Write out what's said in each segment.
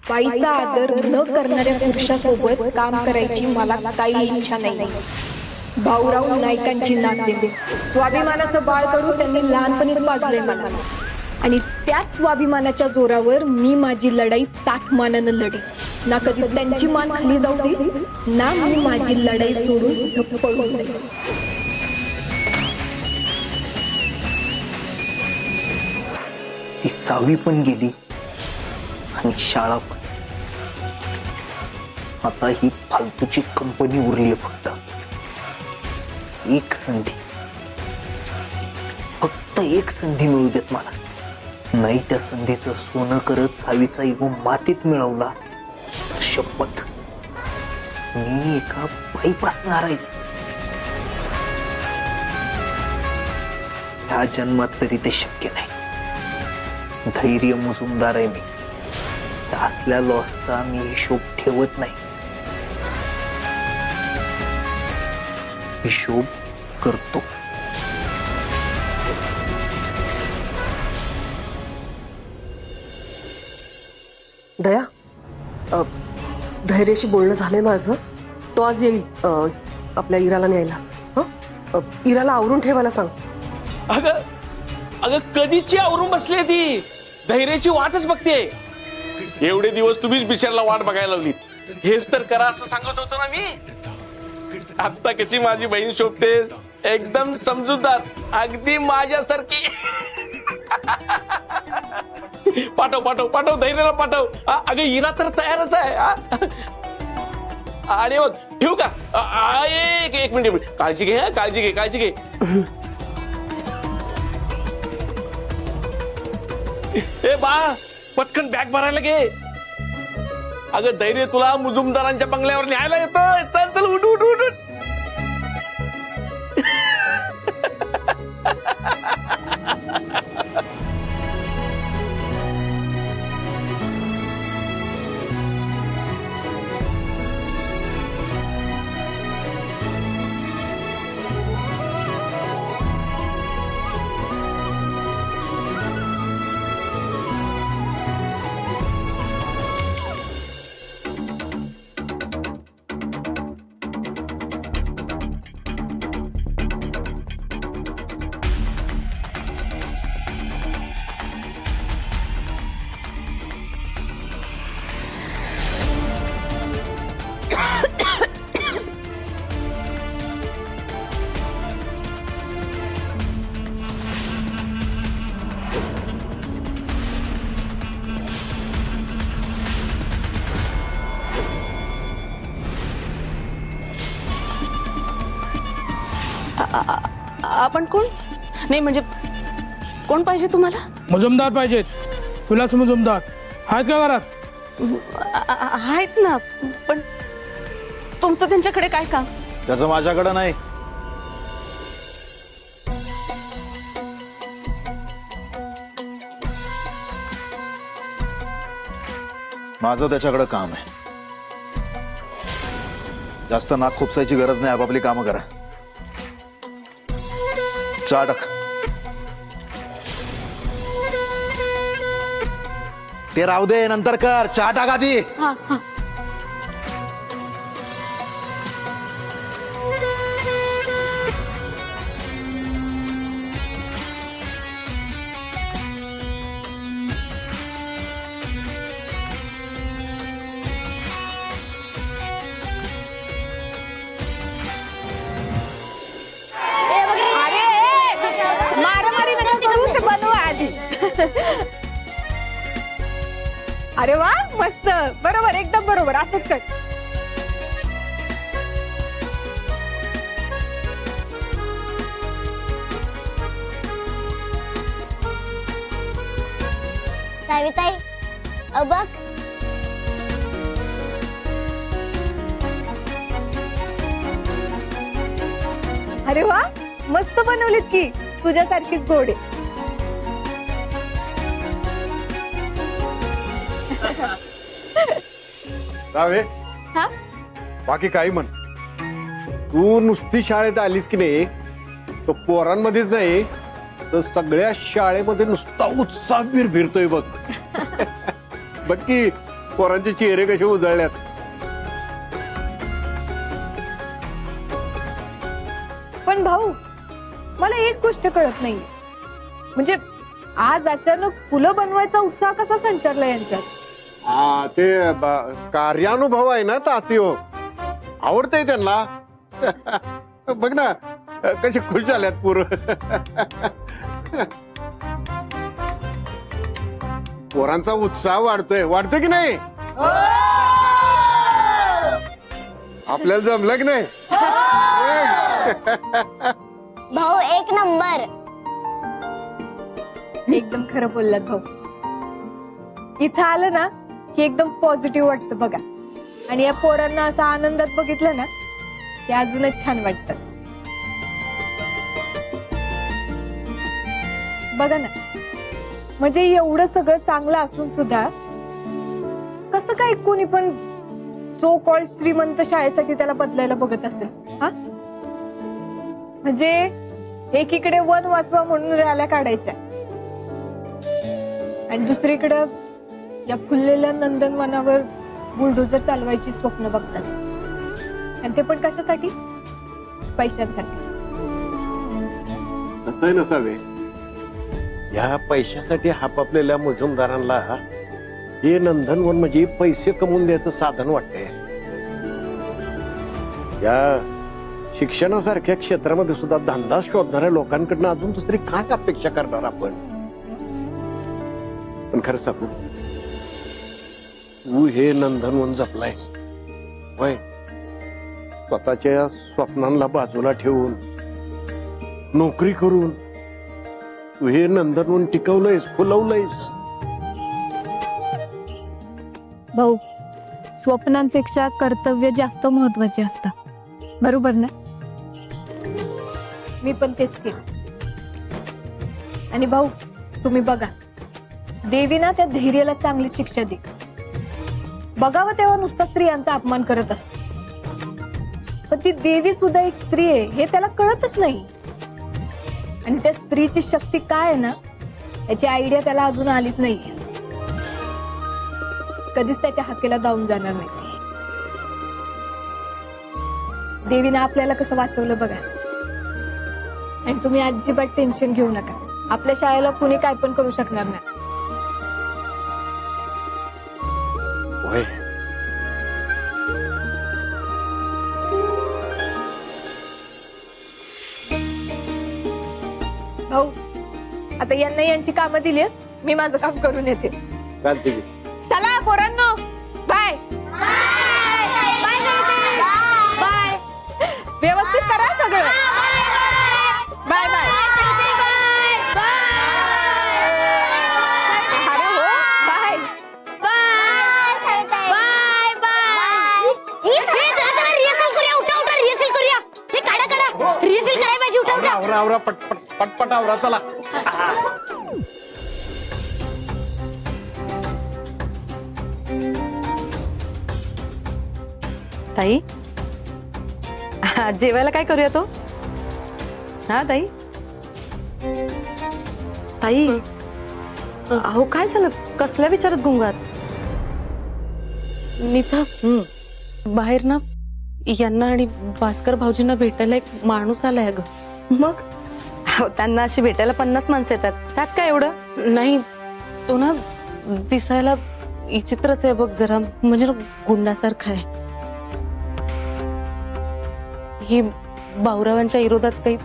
बाईचा आदर न करणाऱ्या पुरुषासोबत काम करायची मला काही इच्छा नाही. भाऊराव नाईकांची नात देते. स्वाभिमानाचं बाळ कडू त्यांनी लहानपणीच पाजलंय मला आणि त्याच स्वाभिमानाच्या जोरावर मी माझी लढाई ताठ मानानं लढे. ना कधी त्यांची मान खाली जाऊ दे, ना मी माझी लढाई सोडून कुठं पळू दे. ती 6वी पण गेली आणि शाळा पण. आता ही फालतूची कंपनी उरली फक्त. एक संधी, फक्त एक संधी मिळू देत मला. नाही त्या संधीचं सोनं करत 6वीचा इगो मातीत मिळवला तर शपथ मी एका बाईपासून हारायचं. ह्या जन्मात तरी ते शक्य नाही. धैर्य मुजुमदार आहे मी. त्या असल्या लॉसचा मी हिशोब ठेवत नाही. हिशोब करतो. दया, धैर्याशी बोलणं झालंय माझं. तो आज येईल आपल्या इराला न्यायला. हं? इराला आवरून ठेवायला सांग. अगं अगं कधीची आवरून बसली ती. धैर्याची वाटच बघते. एवढे दिवस तुम्हीच बिचारला वाट बघायला लावली. हेच तर करा असं सांगत होतो ना मी. आता कशी माझी बहीण शोभते, एकदम समजूतदार, अगदी माझ्यासारखी. पाठव पाठव पाठव, धैर्याला पाठव. अगं इरा तर तयारच आहे. आणि बघ ठेवू का? एक मिनिट, काळजी घे. काळजी घे, काळजी घे. ए बा, पटकन बॅग भरायला घे. अगं धैर्य तुला मुजुमदारांच्या बंगल्यावर न्यायला येतोय. चल चल, उठ उठ उठ. आपण कोण? नाही म्हणजे कोण पाहिजे तुम्हाला? मुजुमदार पाहिजेत. तुलाच मुजुमदार आहेत का घरात? आहेत ना, पण तुमचं त्यांच्याकडे काय काम? त्याचं माझ्याकडे नाही. माझं त्याच्याकडे काम आहे. जास्त नाक खुपसायची गरज नाही. आपापली कामं करा. चहा टाक. ते राहू दे, नंतर कर. चहा टाक आधी. हा हा. मारामारी नका करू, ते बनवा आधी. अरे वा, मस्त. बरोबर, एकदम बरोबर. असंच कर. साविताई, बघ. अरे वा, मस्त बनवलीत की. तुझ्यासारखीच गोड आहे. जावे, हा? बाकी काही म्हण. तू नुसती शाळेत आलीस की नाही, तो पोरांमध्येच नाही तर सगळ्या शाळेमध्ये नुसता उत्साह फिरतोय बघ. बघ की पोरांचे चेहरे कसे उजळल्यात. पण भाऊ, मला एक गोष्ट कळत नाही, म्हणजे आज अचानक फुलं बनवायचा उत्साह कसा संचारला यांच्यात? ते कार्यानुभव आहे ना तासिओ, आवडतंय त्यांना. बघ ना कसे खुश झाल्यात पोरं. पोरांचा उत्साह वाढतोय की नाही? आपल्याला जमलं की नाही? भाऊ एक नंबर. एकदम खरं बोललात भाऊ. इथं आलं ना की एकदम पॉझिटिव्ह वाटतं बघा, आणि या पोरांना असं आनंदात बघितलं ना की अजूनच छान वाटतं. बघा ना, म्हणजे एवढं सगळं चांगलं असून सुद्धा कसं काय कोणी पण सो कॉल्ड श्रीमंत शाळेसाठी त्याला बदलायला बघत असेल? हा, म्हणजे एकीकडे वन वाचवा म्हणून रॅल्या काढायच्या, आणि दुसरीकडे या फुललेल्या नंदनवनावर बुलडोजर चालवायची स्वप्न बघतात, आणि ते पण कशासाठी? पैशांसाठी. तसंही नसावे. या पैशासाठी हापापलेल्या मजुमदारांना हे नंदनवन म्हणजे पैसे कमवून द्यायचं साधन वाटतंय. या शिक्षणासारख्या क्षेत्रामध्ये सुद्धा धंदा शोधणाऱ्या लोकांकडनं अजून दुसरी काय अपेक्षा करणार आपण? पण खरं सांगू, तू हे नंदनवन जपलायस होय, स्वतःच्या स्वप्नांना बाजूला ठेवून नोकरी करून तू हे नंदनवन टिकवलंयस, फुलवलंयस. भाऊ, स्वप्नांपेक्षा कर्तव्य जास्त महत्वाचे असतात, बरोबर ना? मी पण तेच केलं. आणि भाऊ, तुम्ही बघा, देवी ना त्या धैर्याला चांगली शिक्षा दे. बघावं तेव्हा नुसता स्त्रियांचा अपमान करत असतो, पण ती देवी सुद्धा एक स्त्री आहे हे त्याला कळतच नाही. आणि त्या स्त्रीची शक्ती काय आहे ना, याची आयडिया त्याला अजून आलीच नाही. कधीच त्याच्या हाकेला जाऊन जाणार नाही. देवीने आपल्याला कसं वाचवलं बघा. आणि तुम्ही अजिबात टेन्शन घेऊ नका, आपल्या शाळेला कुणी काय पण करू शकणार नाही. होय, भाऊ, आता यांना यांची कामं दिली आहेत, मी माझं काम करून येते. चालते की. चला पोरांनो, बाय बाय. व्यवस्थित करा सगळं. Bye bye. अरे हो, बाय आवरा आवरा पटपट पटपट आवरा चला. ताई, जेवायला काय करूया तो? हा ताई. ताई, अहो काय झालं? कसल्या विचारत गुंगात? नीता, बाहेर ना यांना आणि भास्कर भाऊजींना भेटायला एक माणूस आलाय ग. मग त्यांना अशी भेटायला 50 माणसं येतात, त्यात काय एवढं? नाही, तो ना दिसायला विचित्रच आहे बघ जरा, म्हणजे ना गुंडासारखा आहे. ही बावरावांच्या विरोधात काही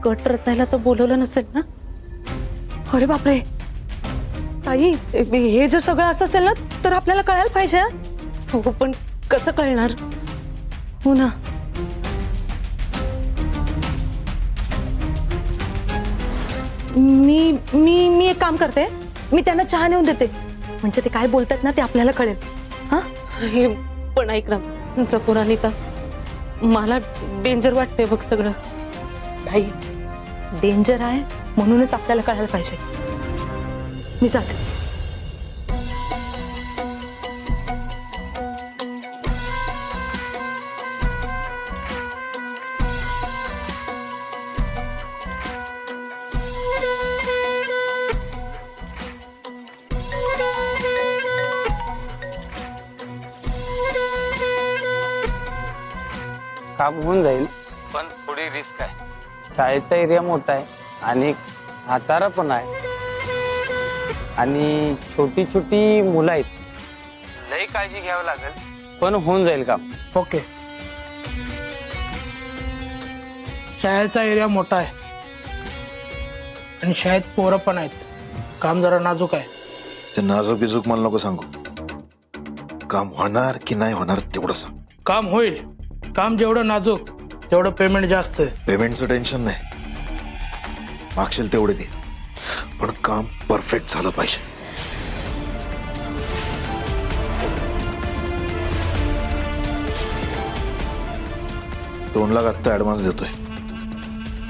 कट रचायला तर बोलवलं नसेल ना? अरे बापरे ताई, हे जर सगळं असं असेल ना तर आपल्याला कळायला पाहिजे. हो पण कसं कळणार? हो ना. मी मी मी एक काम करते, मी त्यांना चहा नेऊन देते, म्हणजे ते काय बोलतात ना ते आपल्याला कळेल. हा, हे पण ऐक ना जपूर अनिता, मला डेंजर वाटते बघ सगळं. ताई, डेंजर आहे म्हणूनच आपल्याला कळायला पाहिजे. मी जाते. काम होऊन जाईल, पण थोडी रिस्क आहे. शाळेचा एरिया मोठा आहे आणि हातारा पण आहे आणि छोटी छोटी मुलं आहेत. लई काळजी घ्यावी लागेल, पण होऊन जाईल काम. ओके. शाळेचा एरिया मोठा आहे आणि शाळेत पोरं पण आहेत. काम जरा नाजूक आहे. ते नाजूक बिजूक मला नको सांगू. काम होणार की नाही होणार तेवढं सांग. काम होईल. काम जेवढं नाजूक तेवढं पेमेंट जास्त. पेमेंटचं टेन्शन नाही, मागशील तेवढे दे, पण काम परफेक्ट झालं पाहिजे. 2 लाख आत्ता ऍडव्हान्स देतोय,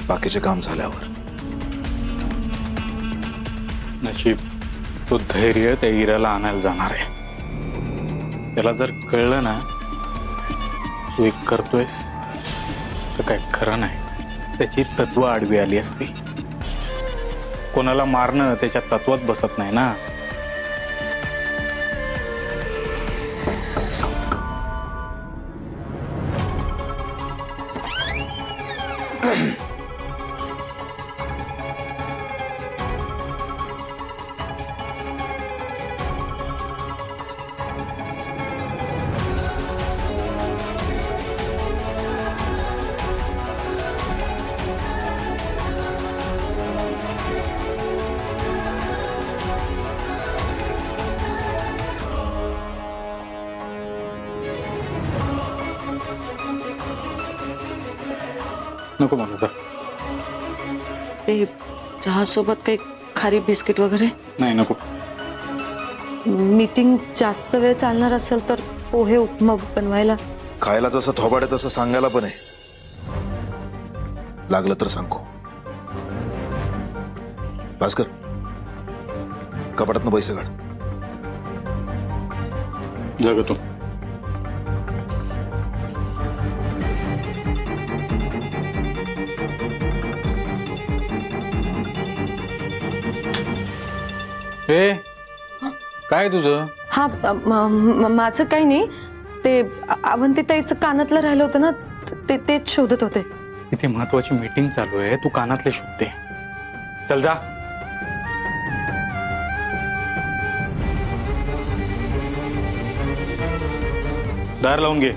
बाकीचे काम झाल्यावर. नशीब तो धैर्य त्या इराला आणायला जाणार आहे. त्याला जर कळलं ना तू एक करतोयस तर काय खरं नाही. त्याची तत्व आडवी आली असती. कोणाला मारणं त्याच्या तत्वात बसत नाही ना. नको मला जा. ते चहा सोबत काही खारी बिस्किट वगैरे नाही नको. मीटिंग जास्त वेळ चालणार असेल तर पोहे उपमा बनवायला. खायला जसं थोबाड आहे तसं सांगायला पण आहे. लागलं तर सांगू. भास्कर, कपाटातनं पैसे काढ. जगतो. हे काय तुझं? हा माझं काही नाही. ते अवंतिताईचं कानातलं राहिलं होतं ना, तेच शोधत होते. इथे महत्वाची मीटिंग चालू आहे, तू कानातले शोधते. चल जा. दार लावून घे.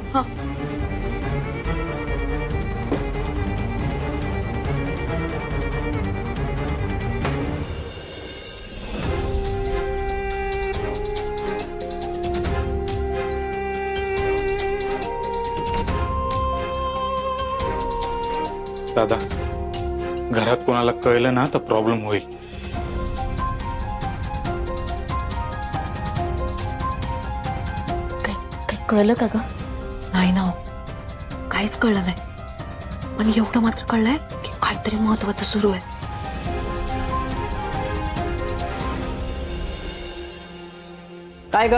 दादा, घरात कोणाला कळलं ना तर प्रॉब्लेम होईल. काही कळलं का ग? नाही ना, काहीच कळलं नाही. पण एवढं मात्र कळलंय की काहीतरी महत्वाचं सुरू आहे. काय ग?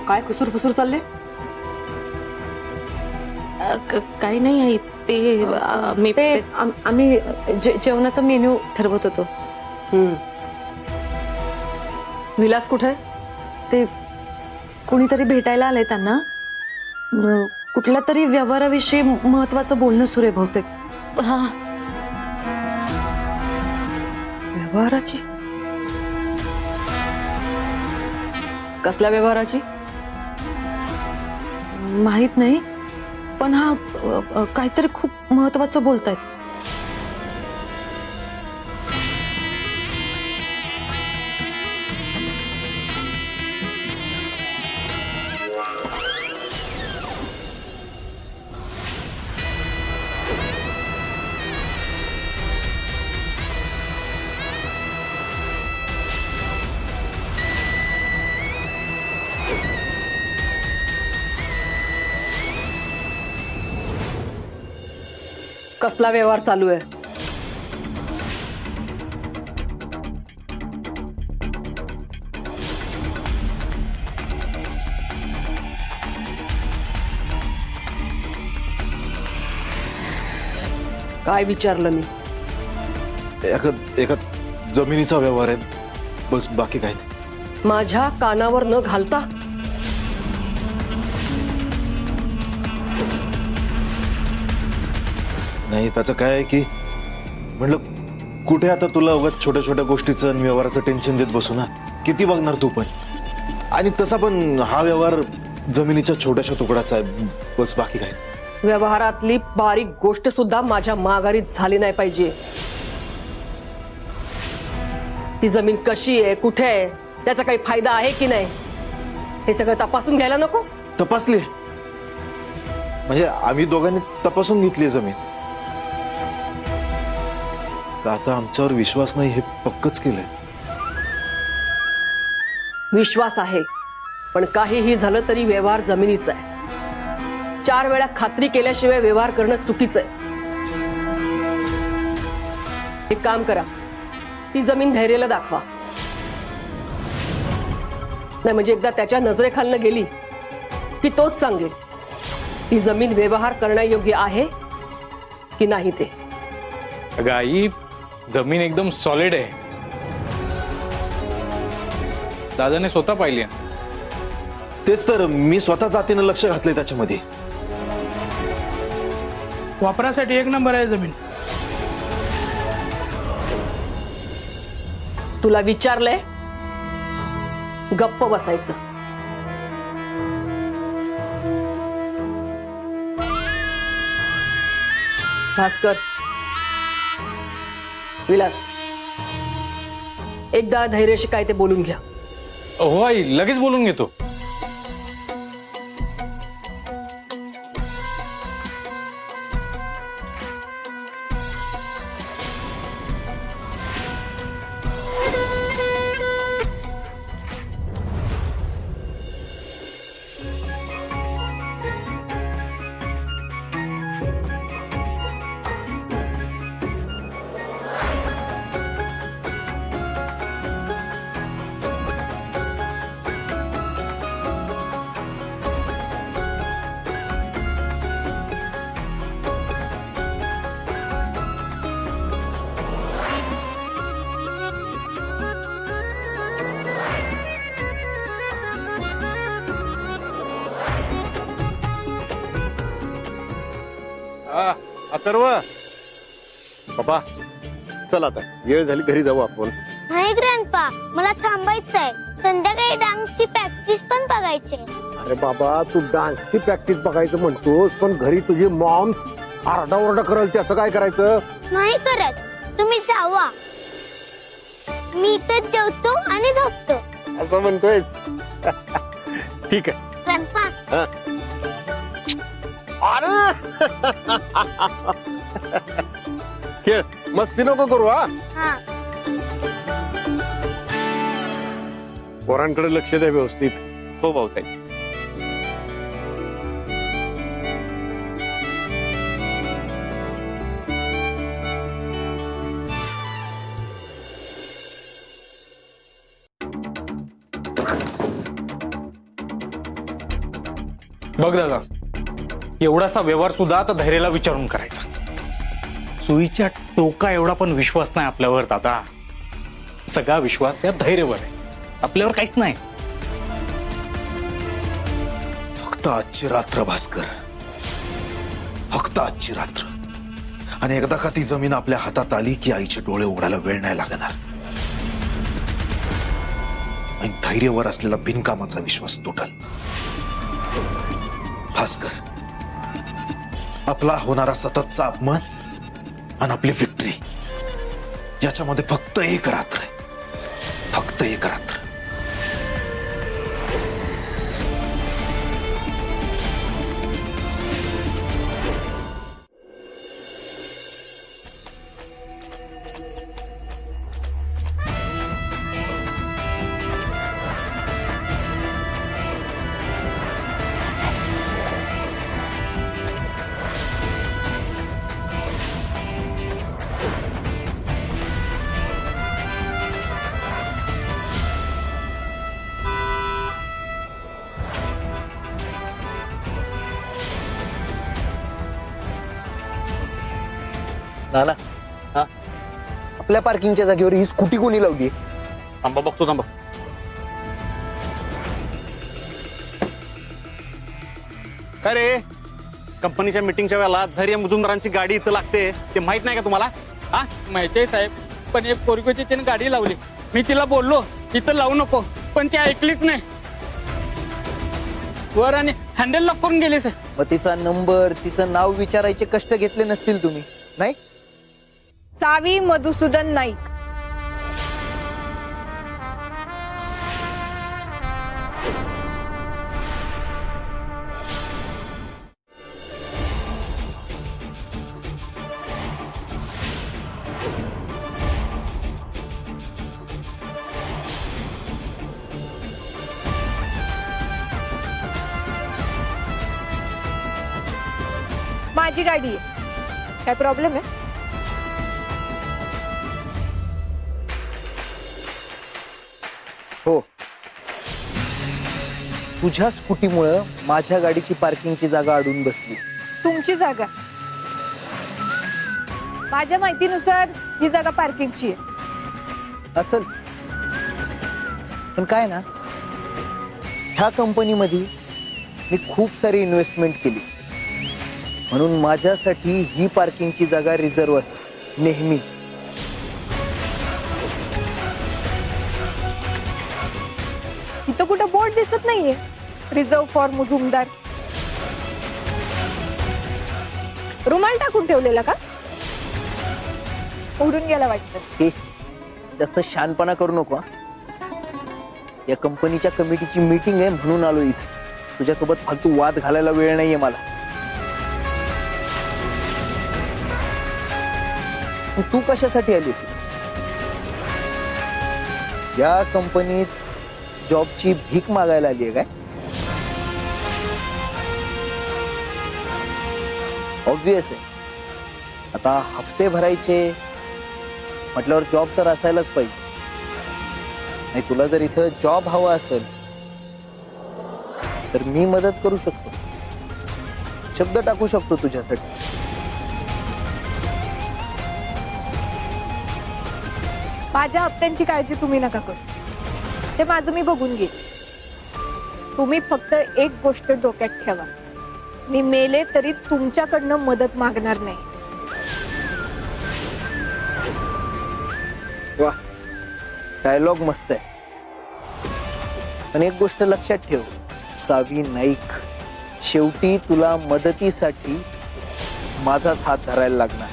काय कुसूर फुसूर चालले? काही नाही आहे ते. आम्ही जेवणाचा मेन्यू ठरवत होतो. विलास कुठे? ते कुणीतरी भेटायला आलंय त्यांना. कुठल्या तरी व्यवहाराविषयी महत्वाचं बोलणं सुरू आहे बहुतेक. हा. व्यवहाराची? कसल्या व्यवहाराची? माहित नाही, पण हा काहीतरी खूप महत्वाचं बोलतायत. कसला व्यवहार चालू आहे? काय विचारलं मी? एका जमिनीचा व्यवहार आहे, बस. बाकी काय नाही. माझ्या कानावर न घालता नाही त्याचं काय आहे की म्हणलं कुठे आता तुला उगाच छोट्या छोट्या गोष्टीचं आणि व्यवहाराचं टेन्शन देत बसू ना. किती बघणार तू पण. आणि तसा पण हा व्यवहार जमिनीच्या छोट्याशा तुकडाचा आहे, बस बाकी काय. व्यवहारातली बारीक गोष्ट सुद्धा माझ्या माघारीत झाली नाही पाहिजे. ती जमीन कशी आहे, कुठे आहे, त्याचा काही फायदा आहे की नाही, हे सगळं तपासून घ्यायला नको. तपासली म्हणजे आम्ही दोघांनी तपासून घेतली जमीन. का आता आमच्यावर विश्वास नाही हे पक्कच केलंय. विश्वास आहे, पण काहीही झालं तरी व्यवहार जमिनीचा आहे. 4 वेळा खात्री केल्याशिवाय व्यवहार करणं चुकीचं आहे. एक काम करा, ती जमीन धैर्याला दाखवा. नाही म्हणजे एकदा त्याच्या नजरेखालनं गेली की तोच सांगेल ती जमीन व्यवहार करण्यायोग्य आहे की नाही ते. अगं आई, जमीन एकदम सॉलिड आहे. दादाने स्वतः पाहिली आहे. तेच तर मी स्वतः जातीनं लक्ष घातलंय त्याच्यामध्ये. वापरासाठी 1 नंबर आहे जमीन. तुला विचारलंय, गप्प बसायचं. भास्कर, विलास, एकदा धैर्यशी काय ते बोलून घ्या. हो आई, लगेच बोलून घेतो. अथर्व, बाबा चल आता वेळ झाली, घरी जाऊ आपण. नाही ग्रँडपा, मला थांबायचंय. संध्याकाळी डान्सची प्रॅक्टिस पण बघायची. अरे बाबा, तू डान्सची प्रॅक्टिस बघायचं म्हणतोस, पण घरी तुझी मॉम्स आरडाओरडा करल, त्याचं काय करायचं? नाही करत, तुम्ही जावा. मी इथेच जेवतो आणि झोपतो. असं म्हणतोय? ठीक आहे. ग्रँडपा, अरे खेळ, मस्ती नको करू. हा, पोरांकडे लक्ष द्या व्यवस्थित. हो भाऊसाहेब. बघ दादा, एवढासा व्यवहार सुद्धा आता धैर्याला विचारून करायचा. सुईच्या टोका एवढा पण विश्वास नाही आपल्यावर दादा. सगळा विश्वास त्या धैर्यावर आहे, आपल्यावर काहीच नाही. फक्त आजची रात्र भास्कर, फक्त आजची रात्र. आणि एकदा का ती जमीन आपल्या हातात आली की आईचे डोळे उघडायला वेळ नाही लागणार. आणि धैर्यावर असलेला बिनकामाचा विश्वास तुटल. भास्कर, आपला होणारा सततचा अपमान आणि आपली विक्ट्री याच्यामध्ये फक्त एक रात्र आहे, फक्त एक रात्र. नाना, हा, आपल्या पार्किंगच्या जागेवर ही स्कूटी कोणी लावली? थांबा बघतो, थांबा. काय रे, कंपनीच्या मीटिंगच्या वेळेला धैर्य मुजुमदारांची गाडी इथं लागते ते माहित नाही का तुम्हाला? हा, माहितीये साहेब, पण एक पोरगी होती त्याने गाडी लावली. मी तिला बोललो इथं लावू नको, पण ती ऐकलीच नाही. वर आणि हँडल लॉक करून गेले साहेब. मग तिचा नंबर, तिचं नाव विचारायचे कष्ट घेतले नसतील तुम्ही, नाही? सावी मधुसूदन नाईक. माझी गाडी आहे. काय प्रॉब्लेम आहे? हो, तुझ्या स्कूटीमुळं माझ्या गाडीची पार्किंगची जागा अडून बसली. तुमची जागा? माझ्या माहितीनुसार ही जागा पार्किंगची आहे. असल, पण काय ना, ह्या कंपनीमध्ये मी खूप सारी इन्व्हेस्टमेंट केली, म्हणून माझ्यासाठी ही पार्किंगची जागा रिझर्व असते नेहमी. इथं कुठं बोर्ड दिसत नाहीये रिझर्व फॉर मुजुमदार. रुमाल टाकून ठेवलेला का? उडून गेला वाटतं. जास्त शहाणपणा करू नको हा. या कंपनीच्या कमिटीची मीटिंग आहे म्हणून आलो इथं. तुझ्यासोबत फालतू वाद घालायला वेळ नाहीये मला. तू कशासाठी आलीस? या कंपनीत जॉबची भीक मागायला आली आहे काय? ऑब्वियस आहे, आता हफ्ते भरायचे म्हटल्यावर जॉब तर असायलाच पाहिजे. नाही, तुला जर इथं जॉब हवा असेल तर मी मदत करू शकतो, शब्द टाकू शकतो तुझ्यासाठी. माझ्या हप्त्यांची काळजी तुम्ही नका करू, ते माझं मी बघून घेईन. तुम्ही फक्त एक गोष्ट डोक्यात ठेवा, मी मेले तरी तुमच्याकडनं मदत मागणार नाही. वा, डायलॉग मस्त आहे, पण एक गोष्ट लक्षात ठेव सावी नाईक, शेवटी तुला मदतीसाठी माझाच हात धरायला लागणार.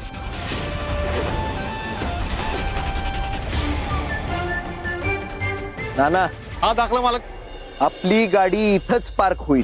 नाना, हा दाखला मालक. आपली गाडी इथंच पार्क होईल.